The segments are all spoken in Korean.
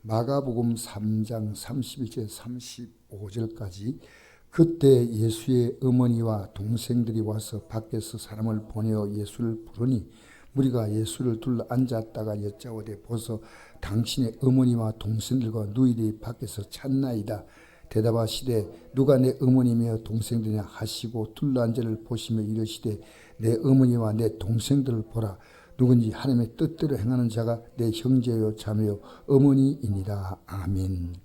마가복음 3장 31절 35절까지 그때 예수의 어머니와 동생들이 와서 밖에서 사람을 보내어 예수를 부르니 무리가 예수를 둘러 앉았다가 여짜오되 보소 당신의 어머니와 동생들과 너희들이 밖에서 찾나이다. 대답하시되 누가 내 어머니며 동생들이냐 하시고 둘러 앉아를 보시며 이르시되 내 어머니와 내 동생들을 보라. 누군지 하나님의 뜻대로 행하는 자가 내 형제요 자매요 어머니이니라. 아멘.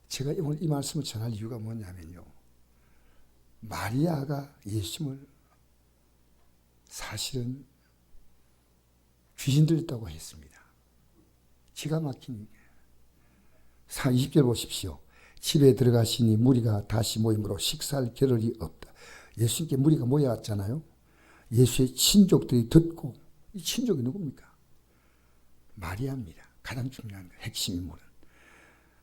제가 오늘 이 말씀을 전할 이유가 뭐냐면요, 마리아가 예수님을 사실은 귀신 들렸다고 했습니다. 기가 막힌 20절 보십시오. 집에 들어가시니 무리가 다시 모임으로 식사할 겨를이 없다. 예수님께 무리가 모여왔잖아요. 예수의 친족들이 듣고, 이 친족이 누굽니까? 마리아입니다. 가장 중요한 핵심 인물은.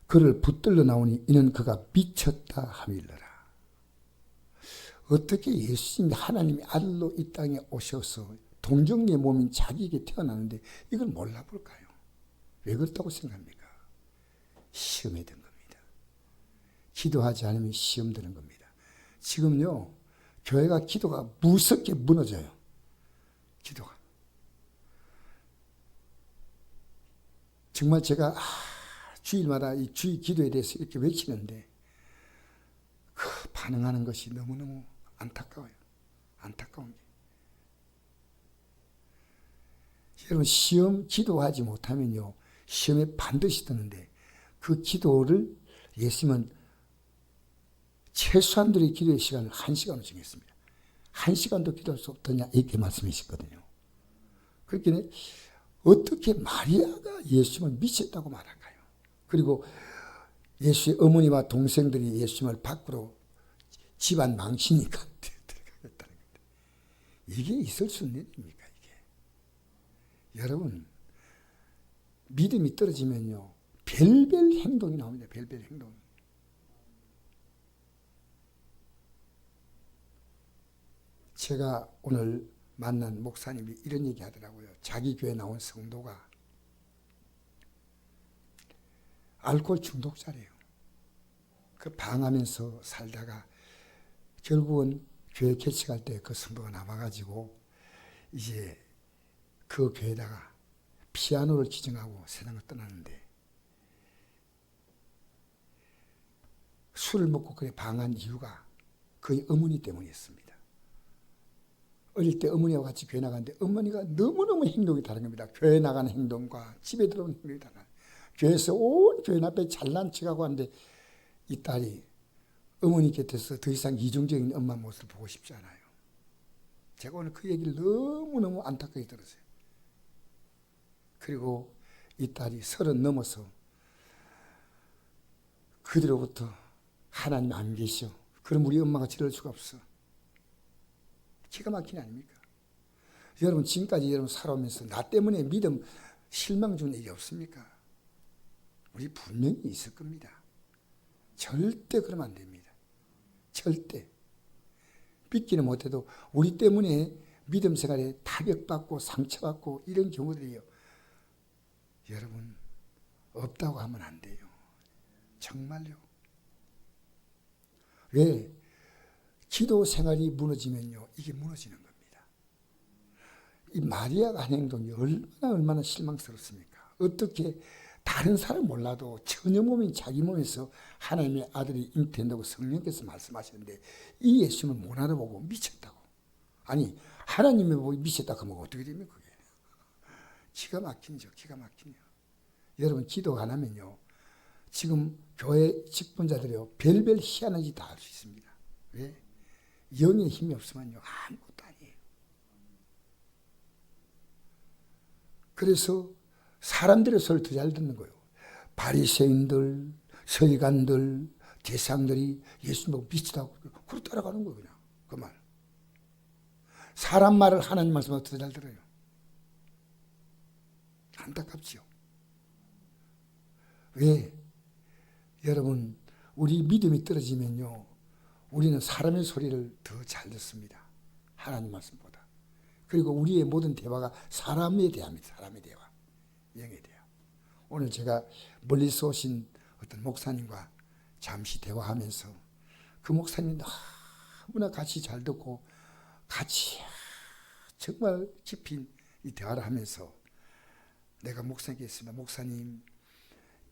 그를 붙들러 나오니 이는 그가 미쳤다 하밀러라. 어떻게 예수님이 하나님의 아들로 이 땅에 오셔서 동정녀의 몸인 자기에게 태어나는데 이걸 몰라볼까요? 왜 그렇다고 생각합니까? 시험에 든 겁니다. 기도하지 않으면 시험 드는 겁니다. 지금요, 교회가 기도가 무섭게 무너져요. 기도가. 정말 제가 주일마다 이 주일 기도에 대해서 이렇게 외치는데 그 반응하는 것이 너무너무 안타까워요. 안타까운 게. 여러분, 시험 기도하지 못하면요, 시험에 반드시 드는데 그 기도를 예수님은 최소한들의 기도의 시간을 1시간으로 정했습니다. 1시간도 기도할 수 없더냐 이렇게 말씀하셨거든요. 그렇게 어떻게 마리아가 예수님을 미쳤다고 말할까요? 그리고 예수의 어머니와 동생들이 예수님을 밖으로 집안 망치니까 들어가겠다는 겁니다. 이게 있을 수 있는 일입니까? 이게. 여러분, 믿음이 떨어지면요, 별별 행동이 나옵니다. 별별 행동. 제가 오늘 만난 목사님이 이런 얘기 하더라고요. 자기 교회 나온 성도가 알코올 중독자래요. 그 방하면서 살다가 결국은 교회 개척할 때 그 성도가 남아가지고 이제 그 교회에다가 피아노를 지정하고 세상을 떠나는데 술을 먹고 그래 방한 이유가 그의 어머니 때문이었습니다. 어릴 때 어머니와 같이 교회 나갔는데 어머니가 너무너무 행동이 다른 겁니다. 교회 나가는 행동과 집에 들어오는 행동이 달라요. 교회에서 온 교회 앞에 잘난 척하고 하는데 이 딸이 어머니 곁에서 더 이상 이중적인 엄마 모습을 보고 싶지 않아요. 제가 오늘 그 얘기를 너무너무 안타깝게 들었어요. 그리고 이 딸이 30 넘어서 그들로부터 하나님 안 계셔. 그럼 우리 엄마가 저럴 수가 없어. 기가 막힌 아닙니까? 여러분, 지금까지 여러분 살아오면서 나 때문에 믿음 실망 준 일이 없습니까? 우리 분명히 있을 겁니다. 절대 그러면 안 됩니다. 절대. 믿기는 못해도 우리 때문에 믿음 생활에 타격받고 상처받고 이런 경우들이요, 여러분, 없다고 하면 안 돼요. 정말요. 왜? 기도 생활이 무너지면요, 이게 무너지는 겁니다. 이 마리아가 한 행동이 얼마나 실망스럽습니까? 어떻게 다른 사람 몰라도 전혀 몸인 자기 몸에서 하나님의 아들이 잉태된다고 성령께서 말씀하시는데 이 예수님을 못 알아보고 미쳤다고. 아니, 하나님이 보고 미쳤다 그러면 어떻게 됩니까? 그게? 기가 막히죠. 기가 막히네요. 여러분, 기도 안 하면요, 지금 교회 직분자들이요, 별별 희한한 짓 다 할 수 있습니다. 왜? 영의 힘이 없으면요, 아무것도 아니에요. 그래서 사람들의 소리를 더 잘 듣는 거예요. 바리새인들, 서기관들, 제사장들이 예수님 보고 미치다고 그걸 따라가는 거예요. 그냥 그 말. 사람 말을 하나님 말씀보다 더 잘 들어요. 안타깝지요. 왜? 여러분, 우리 믿음이 떨어지면요, 우리는 사람의 소리를 더 잘 듣습니다. 하나님 말씀보다. 그리고 우리의 모든 대화가 사람의 대화입니다. 사람의 대화. 영의 대화. 오늘 제가 멀리서 오신 어떤 목사님과 잠시 대화하면서 그 목사님 너무나 같이 잘 듣고 같이 정말 깊이 이 대화를 하면서 내가 목사님께 했습니다. 목사님,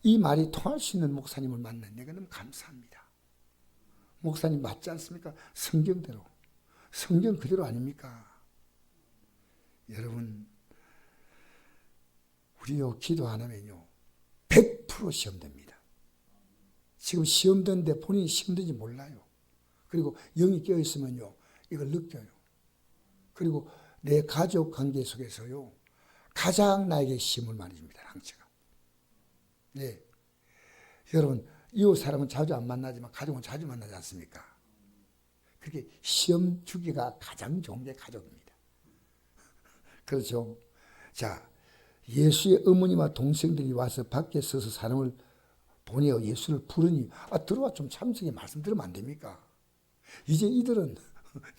이 말이 통할 수 있는 목사님을 만난 내가 너무 감사합니다. 목사님 맞지 않습니까? 성경대로. 성경 그대로 아닙니까? 여러분, 우리요 기도 안 하면요 100% 시험됩니다. 지금 시험되는데 본인이 시험된지 몰라요. 그리고 영이 깨어있으면요 이걸 느껴요. 그리고 내 가족 관계 속에서요 가장 나에게 시험을 많이 줍니다. 항체가. 네. 여러분, 이웃 사람은 자주 안 만나지만 가족은 자주 만나지 않습니까? 그게 시험 주기가 가장 좋은 게 가족입니다. 그렇죠? 자, 예수의 어머니와 동생들이 와서 밖에 서서 사람을 보내어 예수를 부르니 들어와 좀 참석해 말씀 들으면 안 됩니까? 이제 이들은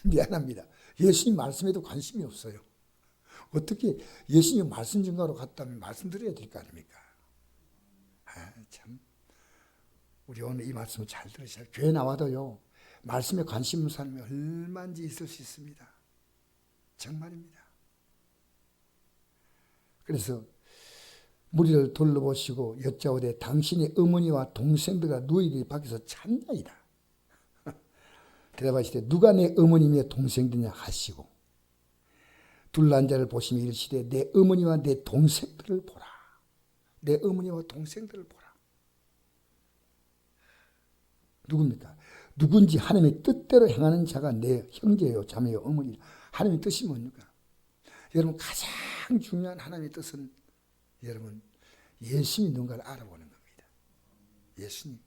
미안합니다. 예수님 말씀에도 관심이 없어요. 어떻게 예수님 말씀 증거로 갔다면 말씀 드려야 될 거 아닙니까? 참 우리 오늘 이 말씀을 잘 들으셔야 교회 나와도요 말씀에 관심 있는 사람이 얼마든지 있을 수 있습니다. 정말입니다. 그래서 무리를 둘러보시고 여짜오되 당신의 어머니와 동생들과 누이들이 밖에서 찾나이다. 대답하시되 누가 내 어머니며 동생들이냐 하시고 둘러앉은 자를 보시며 이르시되 내 어머니와 내 동생들을 보라. 내 어머니와 동생들을 보라. 누굽니까? 누군지 하나님의 뜻대로 행하는 자가 내 형제요 자매요 어머니. 하나님의 뜻이 뭡니까? 여러분 가장 중요한 하나님의 뜻은 여러분 예수님이 누군가를 알아보는 겁니다. 예수님.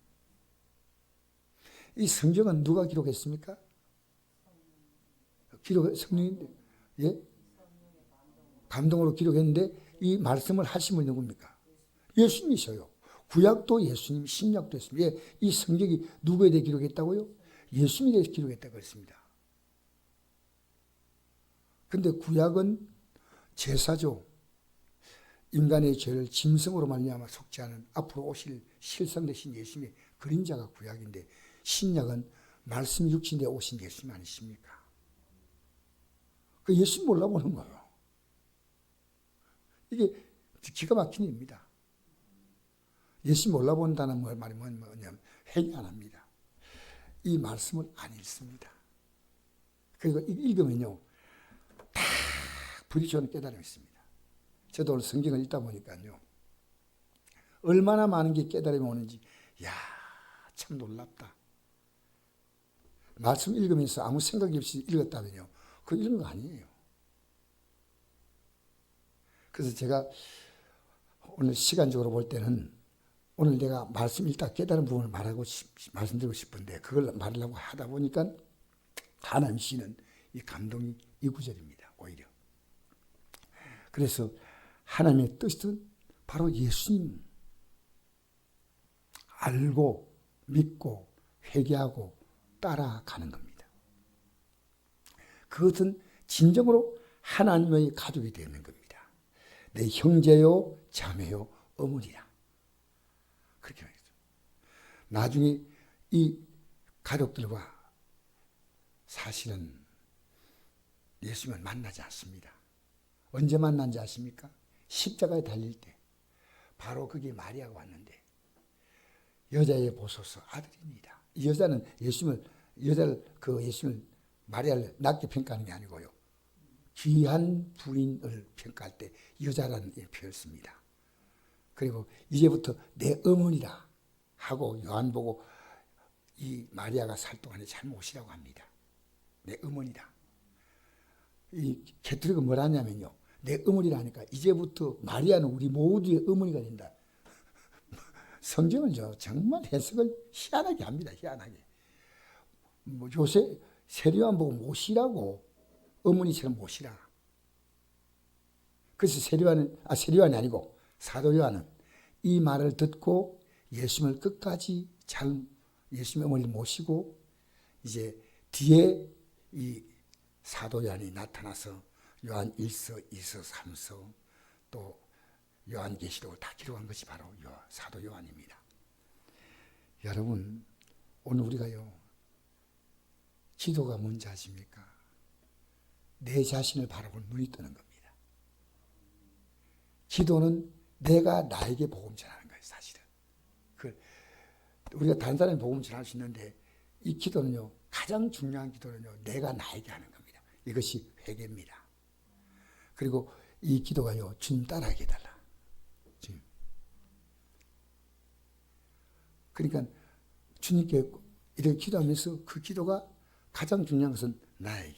이 성경은 누가 기록했습니까? 성령인데, 예? 감동으로 기록했는데 이 말씀을 하신 분이 누굽니까? 예수님이셔요. 구약도 예수님, 신약도 예수님. 예, 이 성경이 누구에 대해 기록했다고요? 예수님에 대해 기록했다고 했습니다. 근데 구약은 제사죠. 인간의 죄를 짐승으로 말미암아 속지 않은 앞으로 오실 실상 되신 예수님의 그림자가 구약인데 신약은 말씀 육신에 오신 예수님 아니십니까? 그 예수님 몰라보는 거예요. 이게 기가 막힌 일입니다. 예수님 몰라본다는 말이 뭐냐면 회개 안 합니다. 이 말씀을 안 읽습니다. 그리고 읽으면요 다 부딪혀오는 깨달음이 있습니다. 저도 오늘 성경을 읽다 보니까요 얼마나 많은 게 깨달음이 오는지 참 놀랍다. 말씀 읽으면서 아무 생각이 없이 읽었다면요 그거 읽은 거 아니에요. 그래서 제가 오늘 시간적으로 볼 때는 오늘 내가 말씀 읽다 깨달은 부분을 말씀드리고 싶은데 그걸 말하려고 하다 보니까 하나님 씨는 이 감동이 이 구절입니다. 오히려. 그래서 하나님의 뜻은 바로 예수님 알고 믿고 회개하고 따라가는 겁니다. 그것은 진정으로 하나님의 가족이 되는 겁니다. 내 형제요 자매요 어머니라. 그렇게 말했죠. 나중에 이 가족들과 사실은 예수님을 만나지 않습니다. 언제 만난지 아십니까? 십자가에 달릴 때 바로 그게 마리아가 왔는데 여자의 보소서 아들입니다. 이 여자는 예수님을 마리아를 낮게 평가하는 게 아니고요. 귀한 부인을 평가할 때 여자라는 표현을 씁니다. 그리고 이제부터 내 어머니라 하고 요한 보고 이 마리아가 살 동안에 잘 모시라고 합니다. 내 어머니라. 이 캐톨릭은 뭐라 하냐면요. 내 어머니라니까 이제부터 마리아는 우리 모두의 어머니가 된다. 성경은 정말 해석을 희한하게 합니다. 희한하게. 요새 세례요한 보고 모시라고 어머니처럼 모시라. 그래서 세례요한이 아니고 사도 요한은 이 말을 듣고 예수님을 끝까지 예수님의 어머니를 모시고 이제 뒤에 이 사도 요한이 나타나서 요한 1서, 2서, 3서 또 요한계시록을 다 기록한 것이 바로 사도 요한입니다. 여러분, 오늘 우리가요, 기도가 뭔지 아십니까? 내 자신을 바라보는 눈이 뜨는 겁니다. 기도는 내가 나에게 복음 전하는 거예요, 사실은. 우리가 다른 사람이 복음 전할 수 있는데, 이 기도는요, 가장 중요한 기도는요, 내가 나에게 하는 겁니다. 이것이 회개입니다. 그리고 이 기도가요, 주님 따라하게 해달라. 주님. 그러니까 주님께 이렇게 기도하면서 그 기도가 가장 중요한 것은 나에게.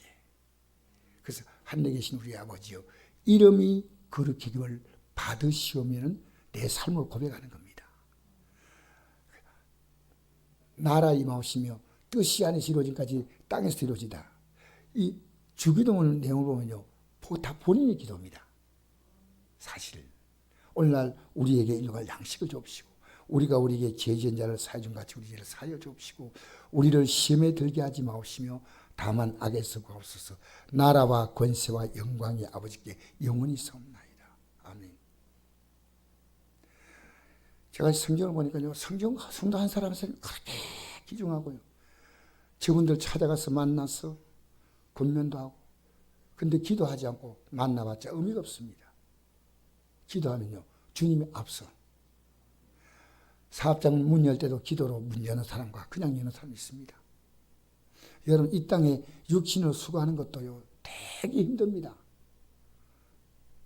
그래서 하늘에 계신 우리 아버지여, 이름이 거룩히김을 받으시오면은 내 삶을 고백하는 겁니다. 나라 임하시며 뜻이 안에서 이루어진까지 땅에서 이루어지다. 이 주기도문 내용을 보면요, 다 본인의 기도입니다. 사실 오늘날 우리에게 일용할 양식을 주옵시고, 우리가 우리에게 죄 지은 자를 사해 준 같이 우리 죄를 사하여 주옵시고, 우리를 시험에 들게 하지 마옵시며 다만 악에서 구하옵소서. 나라와 권세와 영광이 아버지께 영원히 있사옵나이다. 아멘. 제가 성경을 보니까요, 성도 한 사람에서 그렇게 귀중하고요, 저분들 찾아가서 만나서 권면도 하고, 근데 기도하지 않고 만나봤자 의미가 없습니다. 기도하면요, 주님이 앞서. 사업장 문 열 때도 기도로 문 여는 사람과 그냥 여는 사람이 있습니다. 여러분, 이 땅에 육신을 수고하는 것도요, 되게 힘듭니다.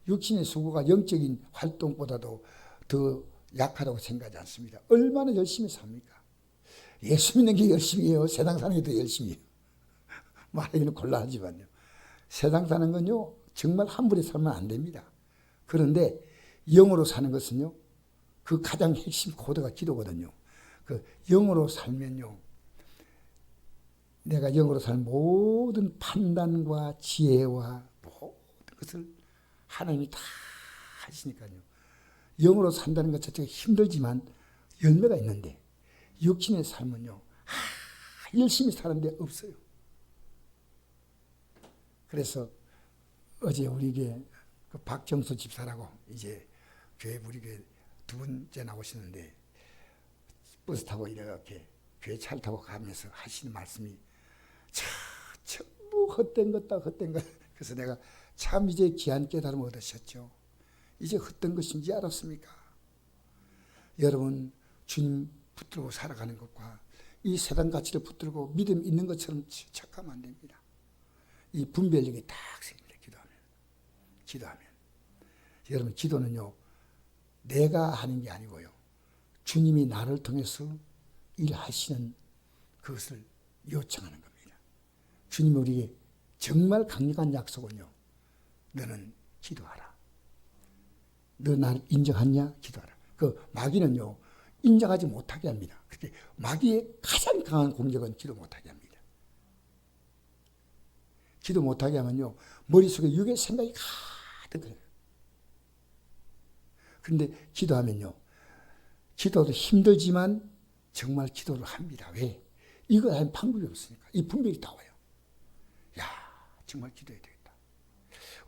육신의 수고가 영적인 활동보다도 더 약하다고 생각하지 않습니다. 얼마나 열심히 삽니까? 예수 믿는 게 열심히 해요? 세상 사는 게 더 열심히 해요? 말하기는 곤란하지만요, 세상 사는 건요, 정말 함부로 살면 안 됩니다. 그런데 영으로 사는 것은요, 그 가장 핵심 코드가 기도거든요. 그 영으로 살면요, 내가 영으로 살 모든 판단과 지혜와 모든 것을 하나님이 다 하시니까요. 영으로 산다는 것 자체가 힘들지만 열매가 있는데, 육신의 삶은요, 열심히 사는데 없어요. 그래서 어제 우리에게 그 박정수 집사라고 이제 교회 우리 교회 두 번째 나오시는데, 버스 타고 이렇게 교회 차를 타고 가면서 하시는 말씀이 전부 헛된 것다, 헛된 것. 그래서 내가 참 이제 귀한 깨달음을 얻으셨죠. 이제 헛된 것인지 알았습니까? 여러분, 주님 붙들고 살아가는 것과 이 세상 가치를 붙들고 믿음 있는 것처럼 착하면 안 됩니다. 이 분별력이 딱 생깁니다. 기도하면. 여러분, 기도는요, 내가 하는 게 아니고요, 주님이 나를 통해서 일하시는 그것을 요청하는 겁니다. 주님이 우리에게 정말 강력한 약속은요, 너는 기도하라. 너 나를 인정하냐? 기도하라. 그 마귀는요, 인정하지 못하게 합니다. 그렇게 마귀의 가장 강한 공격은 기도 못하게 합니다. 기도 못하게 하면요, 머릿속에 육의 생각이 가득해요. 그런데 기도하면요, 기도도 힘들지만 정말 기도를 합니다. 왜? 이걸 할 방법이 없으니까. 이 분별이 나와요. 야, 정말 기도해야 되겠다.